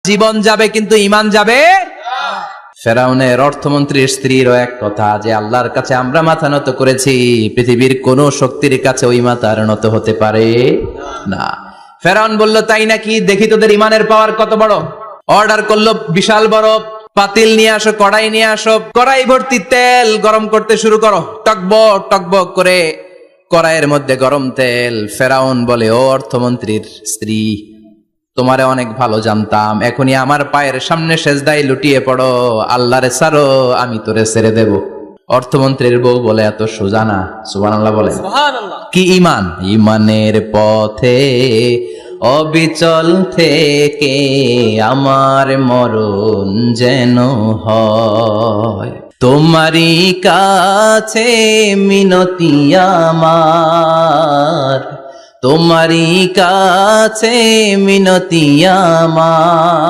জীবন যাবে কিন্তু ঈমান যাবে। ফেরাউনের অর্থমন্ত্রীর স্ত্রীরও এক কথা যে আল্লাহর কাছে আমরা মাথা নত করেছি, পৃথিবীর কোন শক্তির কাছে ওই মাথা আর নত হতে পারে না। ফেরাউন বলল, তাই নাকি? দেখি তোদের ঈমানের পাওয়ার কত বড়। অর্ডার করলো বিশাল বড় পাতিল নিয়ে আসো, কড়াই নিয়ে আসো, কড়াই ভর্তি তেল গরম করতে শুরু করো। টকবক টকবক করে কড়াইয়ের মধ্যে গরম তেল। ফেরাউন বলে, ও অর্থমন্ত্রীর স্ত্রী, তোমারে অনেক ভালো জানতাম, এখনই আমার পায়ের সামনে সেজদায় লুটিয়ে পড়ো, আল্লাহরে ছাড়ো, আমি তোরে ছেড়ে দেব। অর্থমন্ত্রীর বউ বলে, এত সোজা না। সুবহানাল্লাহ বলেন। কি ঈমান? ঈমানের পথে অবিচল থেকে আমার মরণ যেন হয়, তোমারই কাছে মিনতি আমার, তোমারই কাছে মিনতি আমার।